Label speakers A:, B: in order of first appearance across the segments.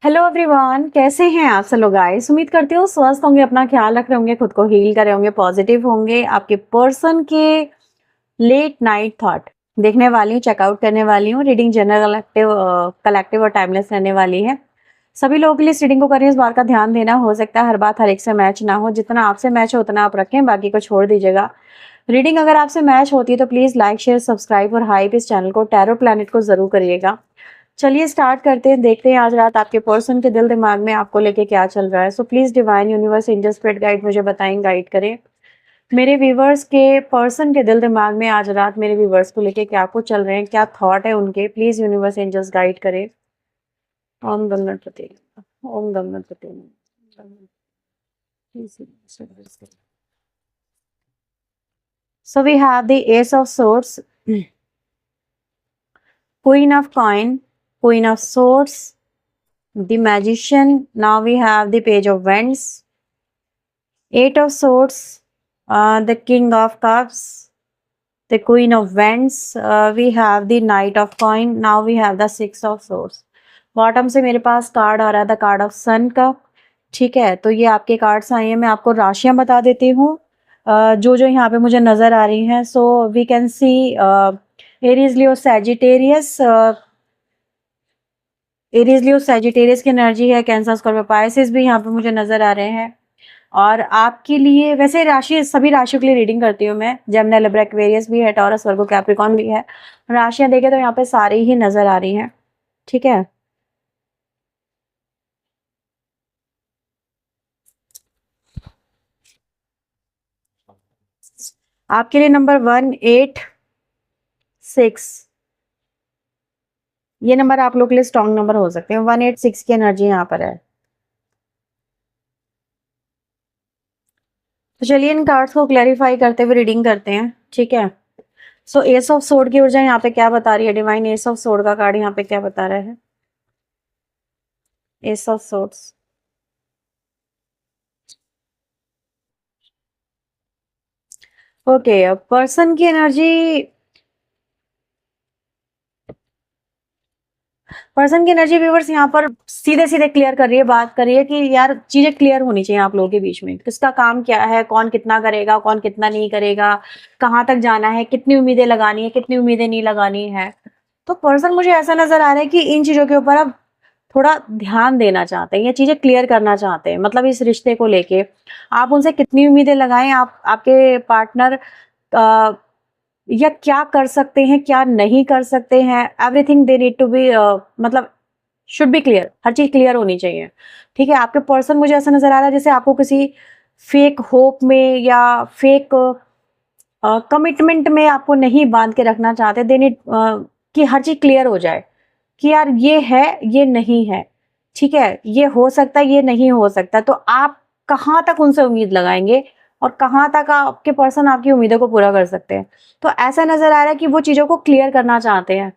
A: Hello everyone, कैसे हैं आप सब लोग गाइस। उम्मीद करती हूँ स्वस्थ होंगे, अपना ख्याल रख रहे होंगे, खुद को हील कर रहे होंगे, पॉजिटिव होंगे। आपके पर्सन के लेट नाइट थॉट देखने वाली हूँ, चेकआउट करने वाली हूँ। रीडिंग जनरल कलेक्टिव और टाइमलेस रहने वाली है। सभी लोगों के लिए इस रीडिंग को करें, इस बार का ध्यान देना। हो सकता है हर बात हर एक से मैच ना हो, जितना आपसे मैच हो उतना आप रखें, बाकी को छोड़ दीजिएगा। रीडिंग अगर आपसे मैच होती है तो प्लीज लाइक शेयर सब्सक्राइब और हाइप इस चैनल को, टैरो प्लैनेट को जरूर करिएगा। चलिए स्टार्ट करते हैं, देखते हैं आज रात आपके पर्सन के दिल दिमाग में आपको लेके क्या चल रहा है। So please divine universe angel spirit guide मुझे बताएं, गाइड करें मेरे व्यूवर्स के पर्सन के दिल दिमाग में आज रात मेरे व्यूवर्स को लेके क्या कुछ चल रहे हैं, क्या थॉट है उनके। प्लीज यूनिवर्स एंजल्स गाइड करें। Om Ganpati, Om Ganpati. So we have the ace of swords, Queen of Coin, Queen of Swords, the Magician. Now we have the Page of Wands, Eight of Swords, the King of Cups, the Queen of Wands. We have the Knight of Coin. Now we have the Six of Swords. Bottom से मेरे पास card आ रहा है the card of सन का। ठीक है, तो ये आपके कार्ड्स आए हैं। मैं आपको राशियां बता देती हूँ जो जो यहाँ पे मुझे नजर आ रही हैं। So we can see Aries Leo Sagittarius, Aries Leo Sagittarius की एनर्जी है। कैंसर स्कॉर्पियो पाइसेस भी यहाँ पे मुझे नजर आ रहे हैं। और आपके लिए वैसे राशि सभी राशियों के लिए रीडिंग करती हूँ मैं। जेमिनी लिब्रा एक्वेरियस भी है, टॉरस वर्गो कैप्रिकॉन भी है। राशियां देखें तो यहाँ पे सारी ही नजर आ रही हैं। ठीक है, आपके लिए नंबर 186, ये नंबर आप लोग के लिए स्ट्रॉन्ग नंबर हो सकते हैं। 186 की एनर्जी यहाँ पर है। तो चलिए इन कार्ड्स को क्लैरिफाई करते हुए रीडिंग करते हैं। ठीक है, सो एस ऑफ सोर्ड की ऊर्जा यहाँ पे क्या बता रही है डिवाइन। एस ऑफ सोर्ड का कार्ड यहाँ पे क्या बता रहा है। S of swords, okay. Person की एनर्जी, पर्सन की एनर्जी व्यूवर्स यहाँ पर सीधे सीधे क्लियर कर रही है, बात कर रही है कि यार चीजें क्लियर होनी चाहिए आप लोगों के बीच में। किसका काम क्या है, कौन कितना करेगा, कौन कितना नहीं करेगा, कहाँ तक जाना है, कितनी उम्मीदें लगानी है, कितनी उम्मीदें नहीं लगानी है। तो पर्सन मुझे ऐसा नजर आ रहा है कि इन चीजों के ऊपर अब थोड़ा ध्यान देना चाहते हैं, ये चीजें क्लियर करना चाहते हैं। मतलब इस रिश्ते को लेके आप उनसे कितनी उम्मीदें लगाएं, आप आपके पार्टनर या क्या कर सकते हैं, क्या नहीं कर सकते हैं। Everything they need to be, मतलब शुड बी क्लियर, हर चीज क्लियर होनी चाहिए। ठीक है, आपके पर्सन मुझे ऐसा नजर आ रहा है जैसे आपको किसी फेक होप में या फेक कमिटमेंट में आपको नहीं बांध के रखना चाहते। दे नीड कि हर चीज क्लियर हो जाए कि यार ये है, ये नहीं है। ठीक है, ये हो सकता है, ये नहीं हो सकता। तो आप कहाँ तक उनसे उम्मीद लगाएंगे और कहाँ तक आपके पर्सन आपकी उम्मीदों को पूरा कर सकते हैं। तो ऐसा नजर आ रहा है कि वो चीजों को क्लियर करना चाहते हैं।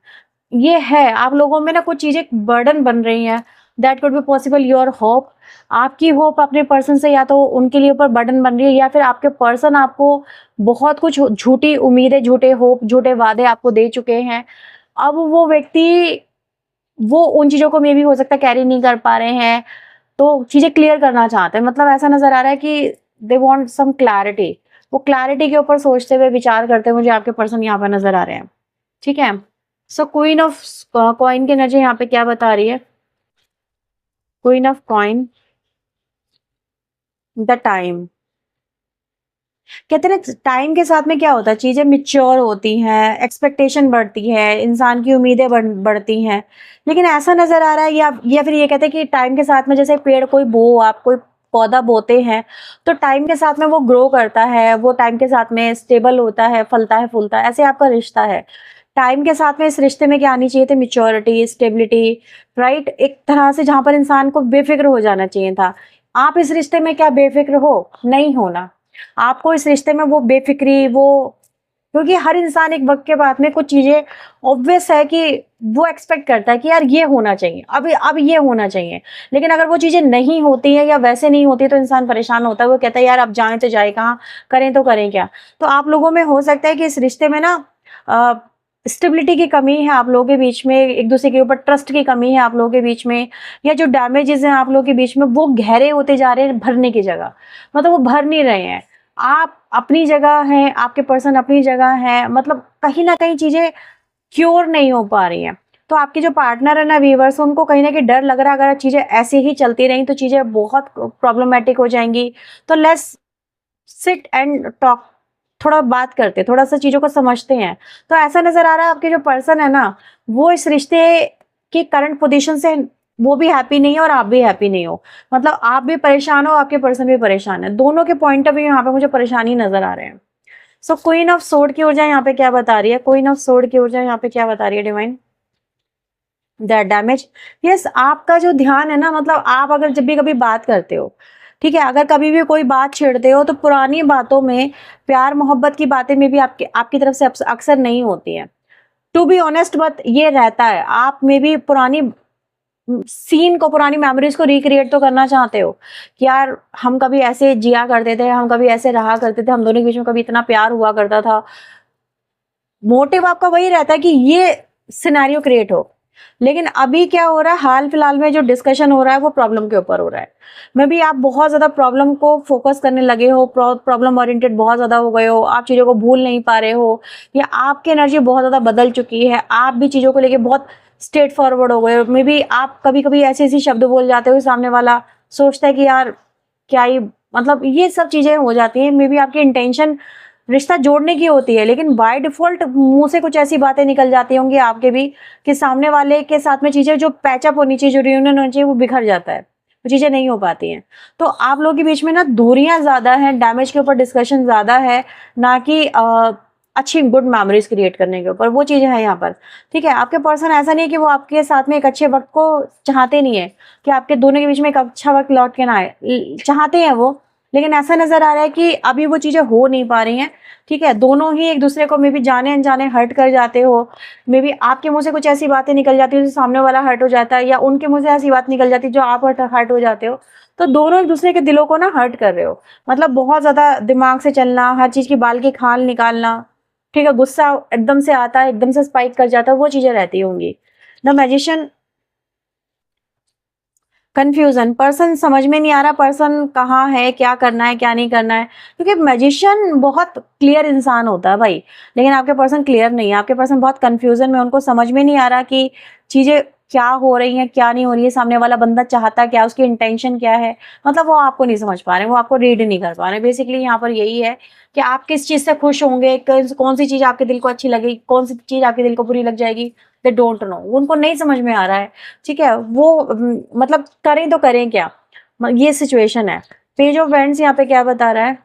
A: ये है आप लोगों में ना कुछ चीजें बर्डन बन रही हैं। That could be possible your hope, आपकी होप अपने पर्सन से या तो उनके लिए ऊपर बर्डन बन रही है, या फिर आपके पर्सन आपको बहुत कुछ झूठी उम्मीदें, झूठे होप, झूठे वादे आपको दे चुके हैं। अब वो व्यक्ति वो उन चीजों को मे भी हो सकता है कैरी नहीं कर पा रहे हैं, तो चीजें क्लियर करना चाहते हैं। मतलब ऐसा नजर आ रहा है कि दे वांट सम क्लैरिटी। वो क्लैरिटी के ऊपर सोचते हुए, विचार करते हुए मुझे आपके पर्सन यहाँ पर नजर आ रहे हैं। ठीक है, सो क्वीन ऑफ कॉइन की एनर्जी यहाँ पे क्या बता रही है। Queen of coin, the time. कहते हैं ना टाइम के साथ में क्या होता है, चीजें मिच्योर होती हैं, एक्सपेक्टेशन बढ़ती है, इंसान की उम्मीदें बढ़ती हैं। लेकिन ऐसा नजर आ रहा है, या फिर ये कहते हैं कि टाइम के साथ में जैसे पेड़ कोई आप कोई पौधा बोते हैं तो टाइम के साथ में वो ग्रो करता है, वो टाइम के साथ में स्टेबल होता है, फलता है, फूलता है। ऐसे आपका रिश्ता है। टाइम के साथ में इस रिश्ते में क्या आनी चाहिए थी, मिच्योरिटी, स्टेबिलिटी, राइट। एक तरह से जहां पर इंसान को बेफिक्र हो जाना चाहिए था। आप इस रिश्ते में क्या बेफिक्र हो, नहीं होना। आपको इस रिश्ते में वो बेफिक्री, वो, क्योंकि हर इंसान एक वक्त के बाद में कुछ चीजें ऑब्वियस है कि वो एक्सपेक्ट करता है कि यार ये होना चाहिए, अब ये होना चाहिए। लेकिन अगर वो चीजें नहीं होती है या वैसे नहीं होती तो इंसान परेशान होता है। वो कहता है यार अब जाए तो जाए कहाँ, करें तो करें क्या। तो आप लोगों में हो सकता है कि इस रिश्ते में ना स्टेबिलिटी की कमी है आप लोगों के बीच में, एक दूसरे के ऊपर ट्रस्ट की कमी है आप लोगों के बीच में, या जो डैमेजेस हैं आप लोगों के बीच में वो गहरे होते जा रहे हैं भरने की जगह, मतलब वो भर नहीं रहे हैं। आप अपनी जगह हैं, आपके पर्सन अपनी जगह है, मतलब कहीं ना कहीं चीजें क्योर नहीं हो पा रही हैं। तो आपके जो पार्टनर है ना व्यूअर्स, उनको कहीं ना कहीं डर लग रहा है अगर चीजें ऐसे ही चलती रही तो चीजें बहुत प्रॉब्लमेटिक हो जाएंगी। तो लेट्स सिट एंड टॉक, थोड़ा बात करते, थोड़ा सा चीजों को समझते हैं। तो ऐसा नजर आ रहा है आपके जो पर्सन है ना, वो इस रिश्ते की करंट पोजीशन से वो भी हैप्पी नहीं है और आप भी हैप्पी नहीं हो। मतलब आप भी परेशान हो, आपके पर्सन भी परेशान है, दोनों के पॉइंट ऑफ व्यू यहाँ पे मुझे परेशानी नजर आ रहे हैं। सो क्वीन ऑफ सोर्ड की ऊर्जा यहाँ पे क्या बता रही है, क्वीन ऑफ सोर्ड की ऊर्जा यहाँ पे क्या बता रही है डिवाइन, दैट डैमेज। यस, आपका जो ध्यान है ना, मतलब आप अगर जब भी कभी बात करते हो, ठीक है, अगर कभी भी कोई बात छेड़ते हो तो पुरानी बातों में, प्यार मोहब्बत की बातें में भी आपकी तरफ से अक्सर नहीं होती है। टू बी ऑनेस्ट, बट ये रहता है, आप में भी पुरानी सीन को, पुरानी मेमोरीज को रिक्रिएट तो करना चाहते हो कि यार हम कभी ऐसे जिया करते थे, हम कभी ऐसे रहा करते थे, हम दोनों के बीच में कभी इतना प्यार हुआ करता था। मोटिव आपका वही रहता है कि ये सिनेरियो क्रिएट हो। लेकिन अभी क्या हो रहा है, हाल फिलहाल में जो डिस्कशन हो रहा है वो प्रॉब्लम के ऊपर हो रहा है। मे बी आप बहुत ज्यादा प्रॉब्लम को फोकस करने लगे हो, प्रॉब्लम ओरिएंटेड बहुत ज्यादा हो गए हो, आप चीजों को भूल नहीं पा रहे हो, या आपकी एनर्जी बहुत ज्यादा बदल चुकी है, आप भी चीजों को लेके बहुत स्ट्रेट फॉरवर्ड हो गए हो। मे बी आप कभी कभी ऐसे ऐसे शब्द बोल जाते हो, सामने वाला सोचता है कि यार क्या ही, मतलब ये सब चीजें हो जाती है। मे बी आपकी इंटेंशन रिश्ता जोड़ने की होती है, लेकिन बाय डिफॉल्ट मुंह से कुछ ऐसी बातें निकल जाती होंगी आपके भी कि सामने वाले के साथ में चीजें जो पैचअप होनी चाहिए, जो रियूनियन होनी चाहिए, वो बिखर जाता है, वो चीजें नहीं हो पाती हैं। तो आप लोगों के बीच में ना दूरियां ज्यादा हैं, डैमेज के ऊपर डिस्कशन ज्यादा है, ना कि अच्छी गुड मेमोरीज क्रिएट करने के ऊपर, वो चीजें हैं यहाँ पर। ठीक है, आपके पर्सन ऐसा नहीं है कि वो आपके साथ में एक अच्छे वक्त को चाहते नहीं है, कि आपके दोनों के बीच में एक अच्छा वक्त लौट के ना आए, चाहते हैं वो, लेकिन ऐसा नजर आ रहा है कि अभी वो चीजें हो नहीं पा रही हैं। ठीक है, दोनों ही एक दूसरे को मे बी जाने अनजाने हर्ट कर जाते हो, मे बी आपके मुंह से कुछ ऐसी बातें निकल जाती है जो सामने वाला हर्ट हो जाता है, या उनके मुंह से ऐसी बात निकल जाती है जो आप हर्ट हो जाते हो। तो दोनों एक दूसरे के दिलों को ना हर्ट कर रहे हो, मतलब बहुत ज्यादा दिमाग से चलना, हर चीज की बाल की खाल निकालना, ठीक है, गुस्सा एकदम से आता है, एकदम से स्पाइक कर जाता है, वो चीजें रहती होंगी। द मैजिशियन, कंफ्यूजन, पर्सन समझ में नहीं आ रहा पर्सन कहाँ है, क्या करना है क्या नहीं करना है, क्योंकि मैजिशियन बहुत क्लियर इंसान होता है भाई, लेकिन आपके पर्सन क्लियर नहीं है, आपके पर्सन बहुत कंफ्यूजन में, उनको समझ में नहीं आ रहा कि चीजें क्या हो रही हैं क्या नहीं हो रही है, सामने वाला बंदा चाहता क्या, उसकी इंटेंशन क्या है, मतलब वो आपको नहीं समझ पा रहे, वो आपको रीड नहीं कर पा रहे। बेसिकली यहाँ पर यही है कि आप किस चीज से खुश होंगे, कौन सी चीज आपके दिल को अच्छी लगेगी, कौन सी चीज आपके दिल को बुरी लग जाएगी, दे डोंट नो, उनको नहीं समझ में आ रहा है। ठीक है, वो मतलब करें तो करें क्या, ये सिचुएशन है। पेज ऑफ वेंड्स यहाँ पे क्या बता रहा है,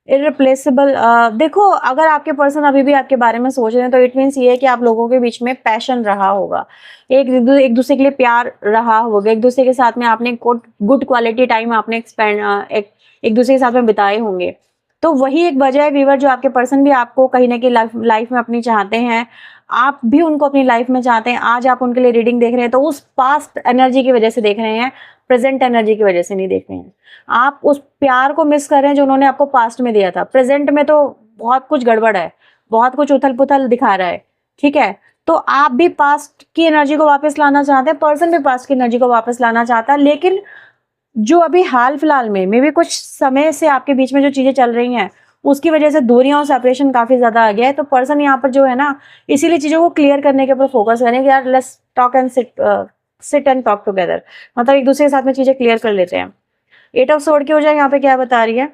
A: इररिप्लेसेबल। देखो, अगर आपके पर्सन अभी भी आपके बारे में सोच रहे हैं तो इट मीन्स ये है कि आप लोगों के बीच में पैशन रहा होगा, एक दूसरे के लिए प्यार रहा होगा, एक दूसरे के साथ में आपने गुड क्वालिटी टाइम आपने एक दूसरे के साथ में बिताए होंगे। तो वही एक वजह है व्यूअर, जो आपके पर्सन भी आपको कहीं ना कहीं लाइफ में अपनी चाहते हैं, आप भी उनको अपनी लाइफ में चाहते हैं। आज आप उनके लिए रीडिंग देख रहे हैं तो उस पास्ट एनर्जी की वजह से देख रहे हैं, प्रेजेंट एनर्जी की वजह से नहीं देख रहे हैं। आप उस प्यार को मिस कर रहे हैं जो उन्होंने आपको पास्ट में दिया था। प्रेजेंट में तो बहुत कुछ गड़बड़ है, बहुत कुछ उथल पुथल दिखा रहा है। ठीक है, तो आप भी पास्ट की एनर्जी को वापस लाना चाहते हैं, पर्सन भी पास्ट की एनर्जी को वापस लाना चाहता है, लेकिन जो अभी हाल फिलहाल में मे भी कुछ समय से आपके बीच में जो चीजें चल रही हैं उसकी वजह से दूरियां और सेपरेशन काफी ज्यादा आ गया है। तो पर्सन यहाँ पर जो है ना, इसीलिए चीजों को क्लियर करने के ऊपर फोकस करें कि यार let's talk and sit and talk together, मतलब एक दूसरे के साथ में चीजें क्लियर कर लेते हैं। एट ऑफ सोर्ड की वजह यहाँ पे क्या बता रही है,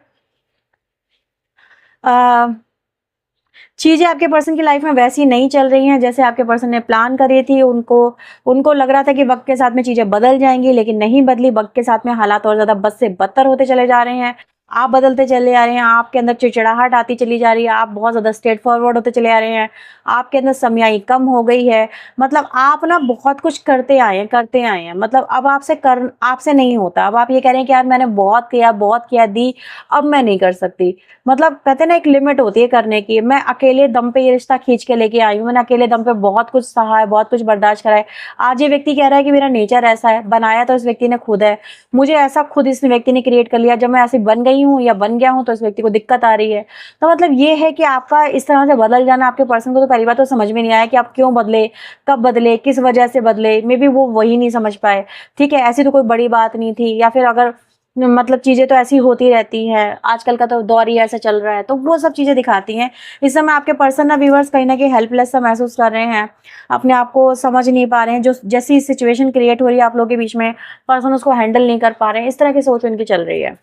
A: चीजें आपके पर्सन की लाइफ में वैसी नहीं चल रही हैं जैसे आपके पर्सन ने प्लान करी थी। उनको लग रहा था कि वक्त के साथ में चीजें बदल जाएंगी, लेकिन नहीं बदली। वक्त के साथ में हालात और ज्यादा बद से बदतर होते चले जा रहे हैं, आप बदलते चले आ रहे हैं, आपके अंदर चिड़चिड़ाहट आती चली जा रही है, आप बहुत ज्यादा स्ट्रेट फॉरवर्ड होते चले आ रहे हैं, आपके अंदर समयाई कम हो गई है। मतलब आप ना बहुत कुछ करते आए हैं, मतलब अब आपसे नहीं होता। अब आप ये कह रहे हैं कि यार मैंने बहुत किया दी, अब मैं नहीं कर सकती। मतलब कहते हैं ना, एक लिमिट होती है करने की। मैं अकेले दम पे ये रिश्ता खींच के लेके आई हूँ, मैंने अकेले दम पे बहुत कुछ सहा है, बहुत कुछ बर्दाश्त करा है। आज ये व्यक्ति कह रहा है कि मेरा नेचर ऐसा है, बनाया तो इस व्यक्ति ने खुद है, मुझे ऐसा खुद इस व्यक्ति ने क्रिएट कर लिया। जब मैं ऐसी बन गई गई हूँ या बन गया हूँ तो इस व्यक्ति को दिक्कत आ रही है। तो मतलब ये है कि आपका इस तरह से बदल जाना आपके पर्सन को तो पहली बार तो समझ में नहीं आया कि आप क्यों बदले, कब बदले, किस वजह से बदले, मे बी वो वही नहीं समझ पाए। ठीक है, ऐसी तो कोई बड़ी बात नहीं थी, या फिर अगर मतलब चीजें तो ऐसी होती रहती हैं, आजकल का तो दौर ही ऐसा चल रहा है, तो वो सब चीजें दिखाती हैं। इस समय आपके पर्सन ना व्यूअर्स कहीं ना कहीं हेल्पलेस सा महसूस कर रहे हैं, अपने आप को समझ नहीं पा रहे हैं, जो जैसी सिचुएशन क्रिएट हो रही है आप लोगों के बीच में, पर्सन उसको हैंडल नहीं कर पा रहे हैं, इस तरह की सोच उनकी चल रही है।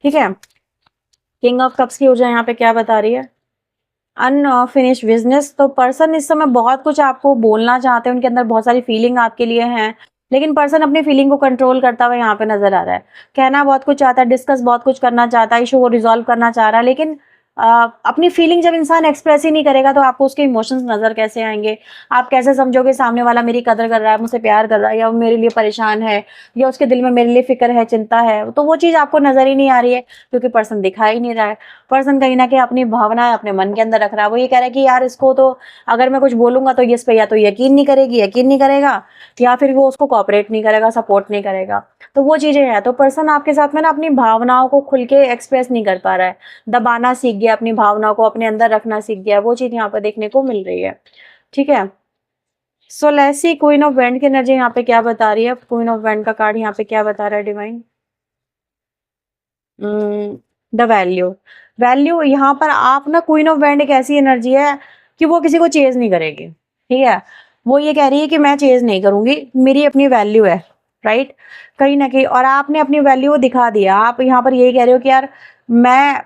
A: ठीक है, किंग ऑफ कप्स की ऊर्जा यहाँ पे क्या बता रही है? Unfinished business. तो पर्सन इस समय बहुत कुछ आपको बोलना चाहते हैं, उनके अंदर बहुत सारी फीलिंग आपके लिए हैं, लेकिन पर्सन अपनी फीलिंग को कंट्रोल करता हुआ यहाँ पे नजर आ रहा है। कहना बहुत कुछ चाहता है, डिस्कस बहुत कुछ करना चाहता है, इशू को रिजॉल्व करना चाह रहा है, लेकिन अपनी फीलिंग जब इंसान एक्सप्रेस ही नहीं करेगा तो आपको उसके इमोशंस नजर कैसे आएंगे? आप कैसे समझोगे सामने वाला मेरी कदर कर रहा है, मुझसे प्यार कर रहा है, या वो मेरे लिए परेशान है, या उसके दिल में मेरे लिए फिक्र है, चिंता है? तो वो चीज आपको नजर ही नहीं आ रही है, क्योंकि पर्सन दिखा ही नहीं रहा है। पर्सन कहीं ना कहीं अपनी भावनाएं अपने मन के अंदर रख रहा है। वो ये कह रहा है कि यार इसको तो अगर मैं कुछ बोलूंगा तो ये इस पे या तो यकीन नहीं करेगी, यकीन नहीं करेगा, या फिर वो उसको कोऑपरेट नहीं करेगा, सपोर्ट नहीं करेगा। तो वो चीजें हैं। तो पर्सन आपके साथ में ना अपनी भावनाओं को खुल के एक्सप्रेस नहीं कर पा रहा है, दबाना सीख गया, अपनी भावनाओं को अपने अंदर रखना सीख गया, वो चीज यहाँ पर देखने को मिल रही है। ठीक है, so let's see queen of wand की एनर्जी यहाँ पे क्या बता रही है। क्वीन ऑफ वैंड का कार्ड यहाँ पे क्या बता रहा है डिवाइन? The value. वैल्यू यहाँ पर आप ना, क्वीन ऑफ वैंड एक ऐसी एनर्जी है कि वो किसी को चेज नहीं करेगी। ठीक है, वो ये कह रही है कि मैं चेज नहीं करूंगी, मेरी अपनी वैल्यू है, राइट, कहीं ना कहीं। और आपने अपनी वैल्यू को दिखा दिया। आप यहाँ पर यही कह रहे हो कि यार मैं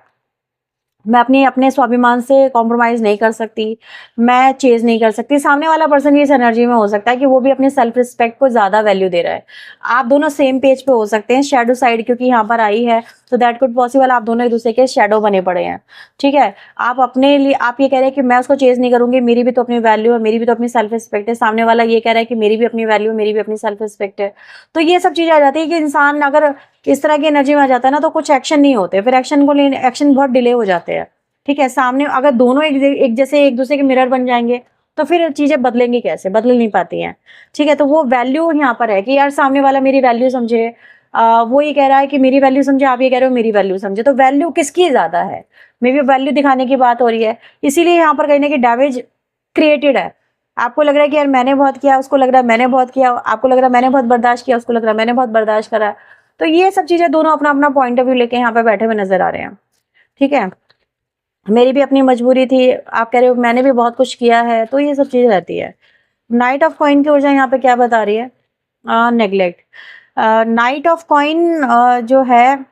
A: अपने स्वाभिमान से कॉम्प्रोमाइज नहीं कर सकती, मैं चेज नहीं कर सकती। सामने वाला पर्सन भी इस एनर्जी में हो सकता है कि वो भी अपने सेल्फ रिस्पेक्ट को ज्यादा वैल्यू दे रहा है। आप दोनों सेम पेज पे हो सकते हैं। शैडो साइड क्योंकि यहाँ पर आई है, तो दैट कुड पॉसिबल आप दोनों एक दूसरे के शैडो बने पड़े हैं। ठीक है, आप अपने लिए आप ये कह रहे हैं कि मैं उसको चेज नहीं करूंगी, मेरी भी तो अपनी वैल्यू है, मेरी भी तो अपनी सेल्फ रिस्पेक्ट है। सामने वाला ये कह रहा है कि मेरी भी अपनी वैल्यू है, मेरी भी अपनी सेल्फ रिस्पेक्ट है। तो ये सब चीजें आ जाती है कि इंसान अगर इस तरह की एनर्जी में आ जाता है ना, तो कुछ एक्शन नहीं होते, फिर एक्शन बहुत डिले हो जाते हैं। ठीक है, सामने अगर दोनों एक जैसे एक दूसरे के मिरर बन जाएंगे तो फिर चीजें बदलेंगी कैसे? बदल नहीं पाती हैं। ठीक है, तो वो वैल्यू यहाँ पर है कि यार सामने वाला मेरी वैल्यू समझे, वो ये कह रहा है कि मेरी वैल्यू समझे, आप ये कह रहे हो मेरी वैल्यू समझे। तो वैल्यू किसकी ज्यादा है? मे बी वैल्यू दिखाने की बात हो रही है, इसीलिए यहाँ पर कहीं ना कहीं डैमेज क्रिएटेड है। आपको लग रहा है कि यार मैंने बहुत किया, उसको लग रहा है मैंने बहुत किया, आपको लग रहा है मैंने बहुत बर्दाश्त किया, उसको लग रहा है मैंने बहुत बर्दाश्त करा। तो ये सब चीजें दोनों अपना अपना पॉइंट ऑफ व्यू लेके यहाँ पे बैठे हुए नजर आ रहे हैं। ठीक है, मेरी भी अपनी मजबूरी थी, आप कह रहे हो मैंने भी बहुत कुछ किया है, तो ये सब चीजें रहती है। नाइट ऑफ कॉइन की ऊर्जा यहाँ पे क्या बता रही है? नेग्लेक्ट। नाइट ऑफ कॉइन जो है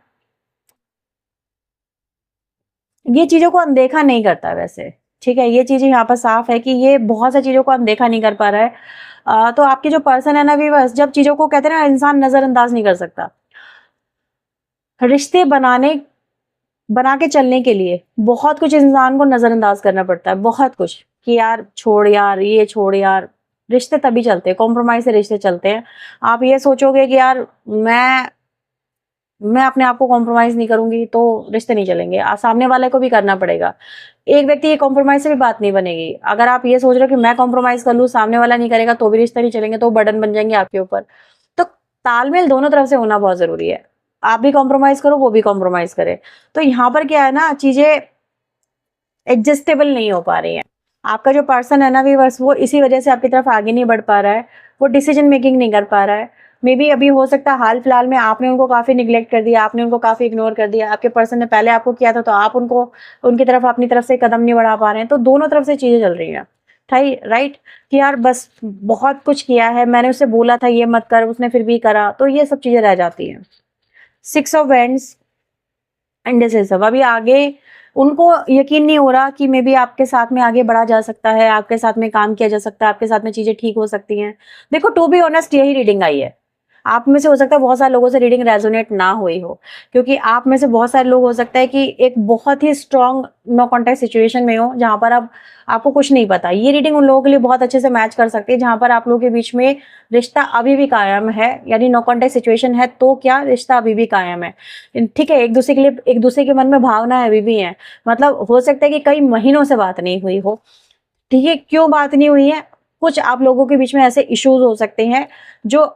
A: ये चीजों को अनदेखा नहीं करता वैसे। ठीक है, ये चीजें यहाँ पर साफ है कि ये बहुत सी चीजों को अनदेखा नहीं कर पा रहा है। तो आपके जो पर्सन है ना व्यूअर्स, जब चीजों को कहते हैं ना इंसान नजरअंदाज नहीं कर सकता, रिश्ते बना के चलने के लिए बहुत कुछ इंसान को नजरअंदाज करना पड़ता है, बहुत कुछ, कि यार छोड़ यार, ये छोड़ यार। रिश्ते तभी चलते हैं, कॉम्प्रोमाइज से रिश्ते चलते हैं। आप ये सोचोगे कि यार मैं अपने आप को कॉम्प्रोमाइज नहीं करूंगी तो रिश्ते नहीं चलेंगे, सामने वाले को भी करना पड़ेगा। एक व्यक्ति ये कॉम्प्रोमाइज से भी बात नहीं बनेगी। अगर आप ये सोच रहे हो कि मैं कॉम्प्रोमाइज कर लूँ, सामने वाला नहीं करेगा तो भी रिश्ते नहीं चलेंगे, तो बर्डन बन जाएंगे आपके ऊपर। तो तालमेल दोनों तरफ से होना बहुत जरूरी है, आप भी कॉम्प्रोमाइज करो, वो भी कॉम्प्रोमाइज करे। तो यहाँ पर क्या है ना, चीजें एडजस्टेबल नहीं हो पा रही हैं। आपका जो पर्सन है ना व्यूअर्स, वो इसी वजह से आपकी तरफ आगे नहीं बढ़ पा रहा है, वो डिसीजन मेकिंग नहीं कर पा रहा है। मे बी अभी हो सकता है हाल फिलहाल में आपने उनको काफी निग्लेक्ट कर दिया, आपने उनको काफी इग्नोर कर दिया। आपके पर्सन ने पहले आपको किया था तो आप उनको उनकी तरफ अपनी तरफ से कदम नहीं बढ़ा पा रहे हैं। तो दोनों तरफ से चीजें चल रही हैं, राइट, कि यार बस बहुत कुछ किया है, मैंने उससे बोला था ये मत कर, उसने फिर भी करा, तो ये सब चीजें रह जाती हैं। 6 ऑफ वैंड्स, इंडिसिसिव। अभी आगे उनको यकीन नहीं हो रहा कि मे बी आपके साथ में आगे बढ़ा जा सकता है, आपके साथ में काम किया जा सकता है, आपके साथ में चीजें ठीक हो सकती हैं। देखो, टू बी ऑनेस्ट यही रीडिंग आई है। आप में से हो सकता है बहुत सारे लोगों से रीडिंग रेजोनेट ना हुई हो, क्योंकि आप में से बहुत सारे लोग हो सकता है कि एक बहुत ही स्ट्रॉन्ग नो कॉन्टेक्ट सिचुएशन में हो, जहां पर आपको कुछ नहीं पता। ये रीडिंग उन लोगों के लिए बहुत अच्छे से मैच कर सकती है जहां पर आप लोगों के बीच में रिश्ता अभी भी कायम है, यानी नो कॉन्टेक्ट सिचुएशन है तो क्या रिश्ता अभी भी कायम है। ठीक है, एक दूसरे के मन में भावना अभी भी है। मतलब हो सकता है कि कई महीनों से बात नहीं हुई हो। ठीक है, क्यों बात नहीं हुई है? कुछ आप लोगों के बीच में ऐसे इश्यूज हो सकते हैं जो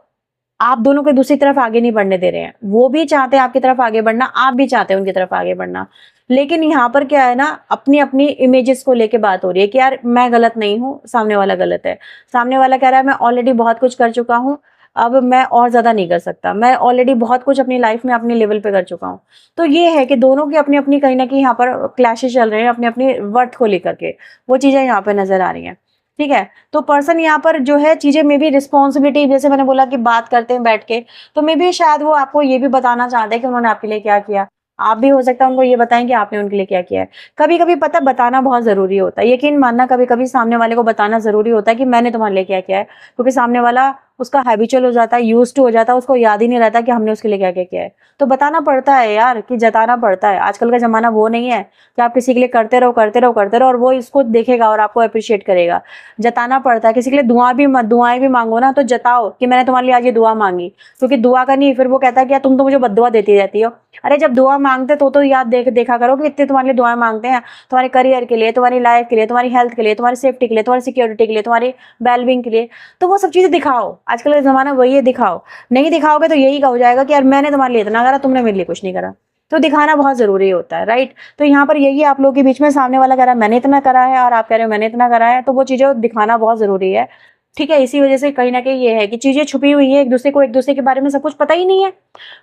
A: आप दोनों को दूसरी तरफ आगे नहीं बढ़ने दे रहे हैं। वो भी चाहते हैं आपकी तरफ आगे बढ़ना, आप भी चाहते हैं उनकी तरफ आगे बढ़ना। लेकिन यहाँ पर क्या है ना, अपनी अपनी इमेजेस को लेके बात हो रही है कि यार मैं गलत नहीं हूँ, सामने वाला गलत है। सामने वाला कह रहा है मैं ऑलरेडी बहुत कुछ कर चुका हूँ, अब मैं और ज्यादा नहीं कर सकता, मैं ऑलरेडी बहुत कुछ अपनी लाइफ में अपने लेवल पे कर चुका हूँ। तो ये है कि दोनों की अपनी अपनी कहीं ना कहीं यहाँ पर क्लैशेस चल रहे हैं अपनी अपनी वर्थ को लेकर के, वो चीजें यहाँ पे नजर आ रही हैं। ठीक है, तो पर्सन यहाँ पर जो है चीजें में भी रिस्पॉन्सिबिलिटी, जैसे मैंने बोला कि बात करते हैं बैठ के, तो मे भी शायद वो आपको ये भी बताना चाहते हैं कि उन्होंने आपके लिए क्या किया। आप भी हो सकता है उनको ये बताएं कि आपने उनके लिए क्या किया है। कभी कभी पता बताना बहुत जरूरी होता है, यकीन मानना कभी कभी सामने वाले को बताना जरूरी होता है कि मैंने तुम्हारे लिए क्या किया है, क्योंकि सामने वाला उसका हैबिचुअल हो जाता है, यूज्ड टू हो जाता है, उसको याद ही नहीं रहता कि हमने उसके लिए क्या क्या किया है। तो बताना पड़ता है यार, कि जताना पड़ता है। आजकल का जमाना वो नहीं है कि आप किसी के लिए करते रहो करते रहो करते रहो और वो इसको देखेगा और आपको अप्रिशिएट करेगा। जताना पड़ता है, किसी के लिए दुआएं भी मांगो ना, तो जताओ कि मैंने तुम्हारे लिए आज ये दुआ मांगी, क्योंकि दुआ का नहीं, फिर वो कहता है कि यार तुम तो मुझे बद्दुआ देती रहती हो। अरे जब दुआ मांगते तो याद देखा करो कि इतने तुम्हारे लिए दुआएं मांगते हैं, तुम्हारे करियर के लिए, तुम्हारी लाइफ के लिए, तुम्हारी हेल्थ के लिए, तुम्हारी सेफ्टी के लिए, तुम्हारी सिक्योरिटी के लिए, तुम्हारी वेलबींग के लिए। तो वो सब चीजें दिखाओ, आजकल का जमाना वही है, दिखाओ। नहीं दिखाओगे तो यही हो जाएगा कि यार मैंने तुम्हारे लिए इतना करा, तुमने मेरे लिए कुछ नहीं करा। तो दिखाना बहुत जरूरी होता है, राइट। तो यहाँ पर यही आप लोगों के बीच में, सामने वाला कह रहा है मैंने इतना करा है और आप कह रहे हो मैंने इतना करा है, तो वो चीजें दिखाना बहुत जरूरी है। ठीक है, इसी वजह से कहीं ना कहीं ये है कि चीजें छुपी हुई है, एक दूसरे के बारे में सब कुछ पता ही नहीं है,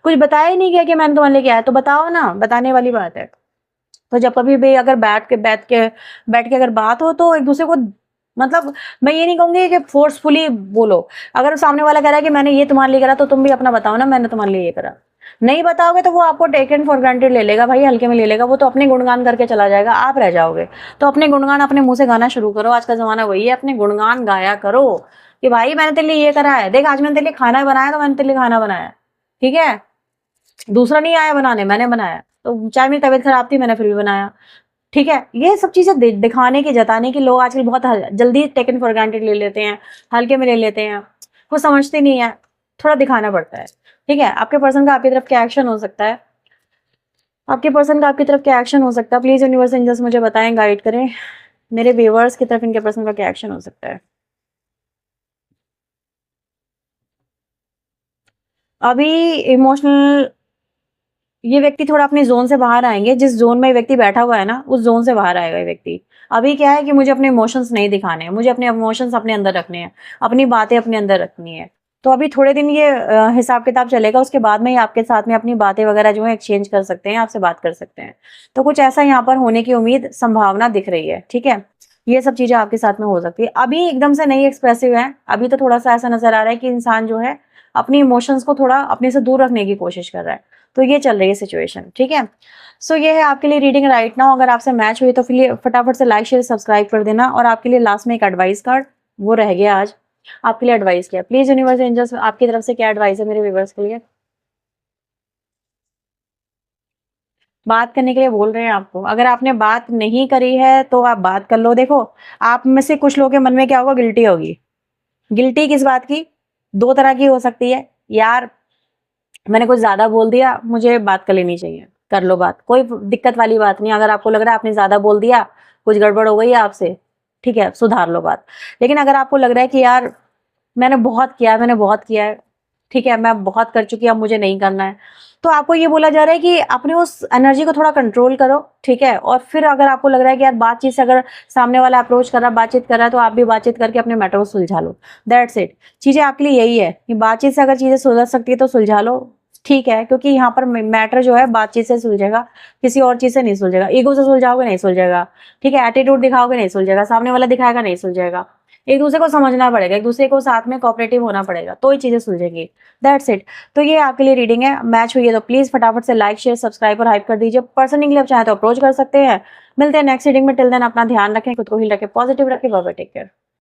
A: कुछ बताया ही नहीं गया कि मैंने तुम्हारे लिए क्या है। तो बताओ ना, बताने वाली बात है। तो जब कभी भी अगर बैठ के अगर बात हो, तो एक दूसरे को, मतलब मैं ये नहीं कहूंगी कि फोर्सफुली बोलो। अगर सामने वाला कह रहा है कि मैंने ये तुम्हारे लिए करा, तो तुम भी अपना बताओ ना, मैंने तुम्हारे लिए ये करा। नहीं बताओगे तो वो आपको टेकन फॉर ग्रांटेड ले लेगा भाई, हल्के में ले लेगा। वो तो अपने गुणगान करके चला जाएगा, आप रह जाओगे। तो अपने गुणगान अपने मुंह से गाना शुरू करो, आज का जमाना वही है, अपने गुणगान गाया करो कि भाई मैंने तेरे लिए ये करा है, देख आज मैंने तेरे लिए खाना बनाया, तो मैंने तेरे लिए खाना बनाया। ठीक है, दूसरा नहीं आया बनाने, मैंने बनाया। तो चाहे मेरी तबीयत खराब थी, मैंने फिर भी बनाया। ठीक है, ये सब चीजें दिखाने की, जताने की लोग आजकल बहुत जल्दी टेकन फॉर ग्रांटेड ले लेते हैं, हल्के में ले लेते हैं, वो समझते नहीं है। थोड़ा दिखाना पड़ता है। ठीक है, आपके पर्सन का आपकी तरफ क्या एक्शन हो सकता है, आपके पर्सन का आपकी तरफ क्या एक्शन हो सकता है, प्लीज यूनिवर्स एंजल्स मुझे बताएं, गाइड करें मेरे व्यूअर्स की तरफ इनके पर्सन का क्या एक्शन हो सकता है। अभी इमोशनल, ये व्यक्ति थोड़ा अपने जोन से बाहर आएंगे, जिस जोन में ये व्यक्ति बैठा हुआ है ना, उस जोन से बाहर आएगा ये व्यक्ति। अभी क्या है कि मुझे अपने इमोशंस नहीं दिखाने हैं, मुझे अपने इमोशंस अपने अंदर रखने हैं, अपनी बातें अपने अंदर रखनी है। तो अभी थोड़े दिन ये हिसाब किताब चलेगा, उसके बाद में ही आपके साथ में अपनी बातें वगैरह जो है एक्सचेंज कर सकते हैं, आपसे बात कर सकते हैं। तो कुछ ऐसा यहाँ पर होने की उम्मीद, संभावना दिख रही है। ठीक है, ये सब चीजें आपके साथ में हो सकती है। अभी एकदम से नहीं एक्सप्रेसिव है, अभी तो थोड़ा सा ऐसा नजर आ रहा है कि इंसान जो है अपनी इमोशंस को थोड़ा अपने से दूर रखने की कोशिश कर रहा है। तो ये चल रही है सिचुएशन। ठीक है, सो ये है आपके लिए रीडिंग राइट नाउ। अगर आपसे मैच हुई तो फिर फटाफट से लाइक शेयर सब्सक्राइब कर देना। और आपके लिए लास्ट में एक एडवाइस कार्ड वो रह गया आज, आपके लिए एडवाइस किया। प्लीज यूनिवर्स एंजल्स आपकी तरफ से क्या एडवाइस है मेरे व्यूअर्स के लिए। बात करने के लिए बोल रहे हैं आपको, अगर आपने बात नहीं करी है तो आप बात कर लो। देखो, आप में से कुछ लोगों के मन में क्या होगा, गिल्टी होगी। गिल्टी किस बात की, दो तरह की हो सकती है। यार मैंने कुछ ज्यादा बोल दिया, मुझे बात कर लेनी चाहिए, कर लो बात, कोई दिक्कत वाली बात नहीं। अगर आपको लग रहा है आपने ज्यादा बोल दिया, कुछ गड़बड़ हो गई है आपसे, ठीक है, सुधार लो बात। लेकिन अगर आपको लग रहा है कि यार मैंने बहुत किया है, ठीक है, मैं बहुत कर चुकी हूँ, अब मुझे नहीं करना है, तो आपको ये बोला जा रहा है कि अपने उस एनर्जी को थोड़ा कंट्रोल करो। ठीक है, और फिर अगर आपको लग रहा है कि यार बातचीत से, अगर सामने वाला अप्रोच कर रहा है, बातचीत कर रहा है, तो आप भी बातचीत करके अपने मैटर को सुलझा लो। That's it. चीजें आपके लिए यही है कि बातचीत से अगर चीजें सुलझ सकती है तो सुलझा लो। ठीक है, क्योंकि यहाँ पर मैटर जो है बातचीत से सुलझेगा, किसी और चीज से नहीं सुलझेगा। ईगो से सुलझाओगे नहीं सुलझेगा, ठीक है, एटीट्यूड दिखाओगे नहीं सुलझेगा, सामने वाला दिखाएगा नहीं सुलझेगा। एक दूसरे को समझना पड़ेगा, एक दूसरे को साथ में कोऑपरेटिव होना पड़ेगा, तो ही चीजें सुलझेंगी। That's it. तो ये आपके लिए रीडिंग है। मैच हुई है तो प्लीज फटाफट से लाइक शेयर सब्सक्राइब और हाइप कर दीजिए। पर्सनली आप चाहे तो अप्रोच कर सकते हैं। मिलते हैं नेक्स्ट रीडिंग में। टिल देन अपना ध्यान रखें, खुद को हील रखें, पॉजिटिव रखें। Bye bye, take care.